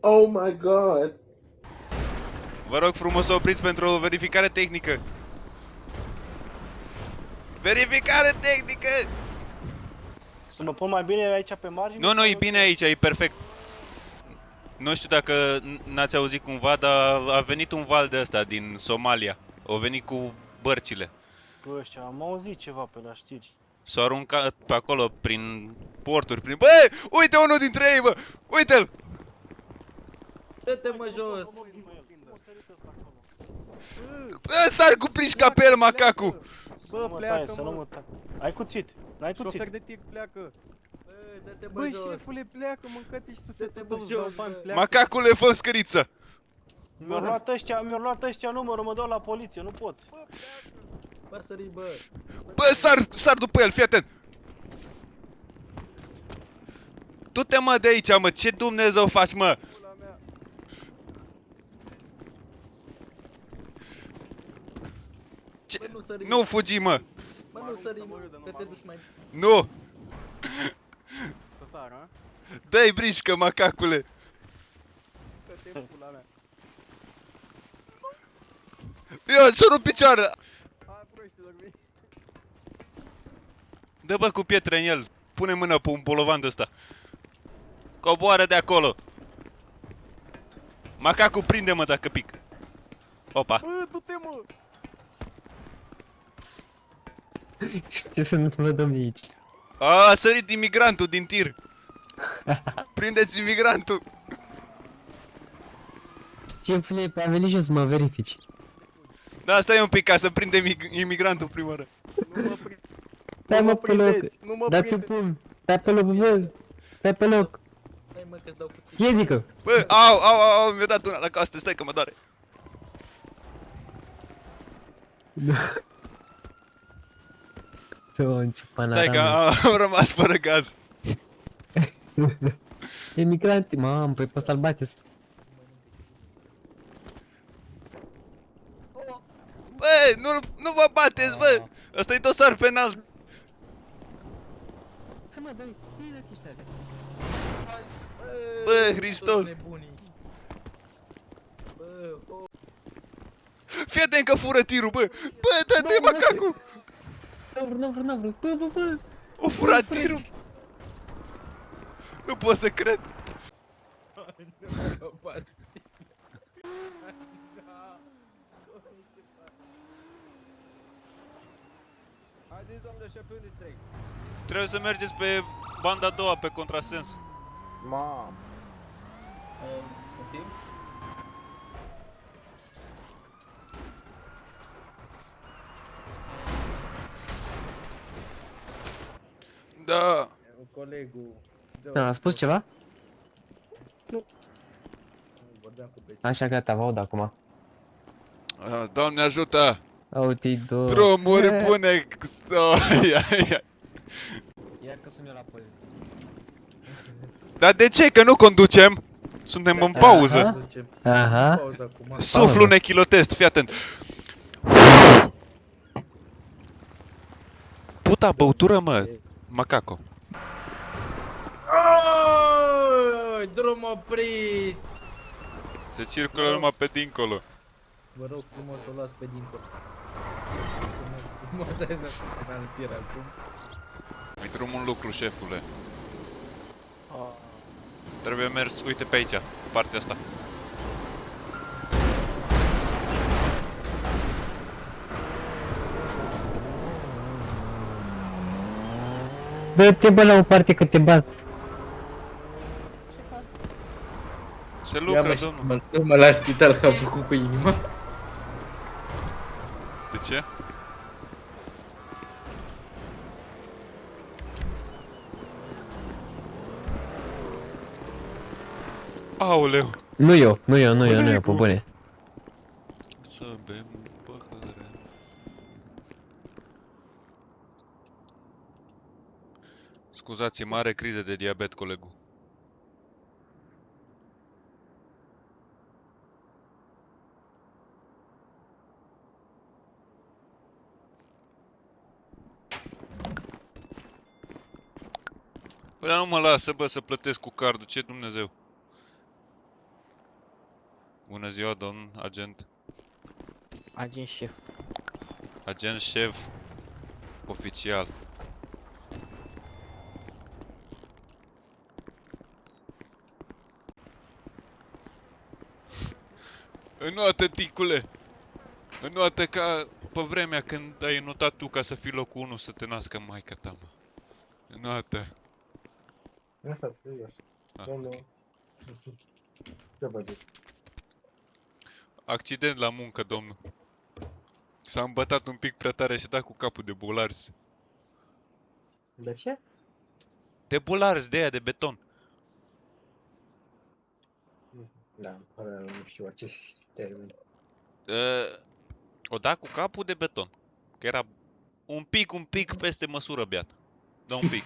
Oh my god! Vă rog frumos să opriți pentru o verificare tehnică. Verificare tehnică! Să mă pun mai bine aici pe margine? Nu, sau e bine aici, e perfect. Nu știu dacă n-ați auzit cumva, dar a venit un val de ăsta din Somalia. Au venit cu bărcile. Cu ăștia, am auzit ceva pe la știri. S-au aruncat pe acolo prin porturi, prin... Băi, uite unul dintre ei, bă! Uite-l! Dă-te mă jos! Bă, sar cu plișca pe el, macacu! Să nu mă taie, să nu mă taie. Ai cuțit, n-ai cuțit. Șofer de tir, pleacă! Dă-te mă Băi, jos! șefule, pleacă, mâncați și sufletul Dă-te, tău, bă, îți dau jos, bani, bă. pleacă! Macacule, fă scăriță! Mi-au luat ăștia numărul, mă dau la poliție, nu pot. Par sări, bă! Bă, sar după el, fii atent! Du-te, mă, de aici, mă, ce Dumnezeu faci, mă? Pula mea! Ce... Bă, nu sări! Nu fugi, mă! Bă, nu sări, mă! Că te duci mai... Nu! Să sară, a? Dă-i brișcă, macacule! Dă-te în pula mea! Eu, să nu picioară! Hai, proști, dormi! Dă, bă, cu pietre în el. Pune mâna pe un bolovan de ăsta. Coboară de acolo. Macacu, prinde-mă dacă pic. Opa. Bă, du-te, mă! Ce se întâmplă, domnule, aici? A sărit imigrantul din tir. Prindeți imigrantul. Ce Filipe, a venit jos să mă verifici. Da, stai un pic ca să prindem imigrantul prima oară. Nu mă prind! Stai Nu mă mă pe loc. prindeți! Nu mă Dați-o prindeți! pun. Stai pe loc, bă. Stai pe loc. Stai, mă, că-ți dau cuțit! Piedică. Bă, au, mi-a dat una la castă, stai că mă doare. Să ce Stai că panorama. am rămas fără gaz. Emigranti, mamă, păi pe salbate. Bă, nu vă bateți, bă. Ăsta e dosar penal. Hai mă, dai, dai chestia. Bă, Hristos. Toți nebunii! Bă, oh! Fii atent că fură tirul, bă. Bă, dă-te, macacu. N-am vrut. Bă. O furat tirul. Nu pot să cred. Nu mă bați! Haideți, domnule șef, unde trec? Trebuie să mergeți pe banda a doua, pe contrasens. Mamă! Ok? Da. Colegul... Da, a spus ceva? Vorbeam cu Beci. Așa, gata, vă aud acum. Doamne ajută! Auti, Drumuri bune! Ia. Ia că sunt eu la poliție. Dar de ce? Că nu conducem? Suntem în pauză. Aha. Ducem. Aha. Pauza acum. Suflu un echilotest, fii atent. Puta băutură, mă, macaco. Oi, drum oprit! Se circulă numai pe dincolo. Vă rog frumos să o luați pe dincolo. Frumos, hai să în tir acum. Îi drum un lucru, șefule. Ah. Trebuie mers, uite pe aici, partea asta. Dă-te, bă, la o parte că te bat. Se lucră, domnul. Mă la spital că am făcut cu inima. De ce? Aoleu. Nu eu, pe bune. Să bem păhăre. Scuzați-mă, are crize de diabet, colegul. Păi dar nu mă lasă, bă, să plătesc cu cardul, ce Dumnezeu. Bună ziua, domn agent. Agent șef. Agent șef oficial. Înoată, ticule! Înoată ca pe vremea când ai notat tu ca să fii locul 1 să te nască maica ta, mă. Înoată. Lăsați, serios. Ah, Domnul... Ce vă zic? accident la muncă, domnul. S-a îmbătat un pic prea tare și a dat cu capul de bolars. De ce? De bolars, de aia, de beton. Da, nu știu acest termen. O da cu capul de beton. Că era un pic peste măsură beat. Da, un pic.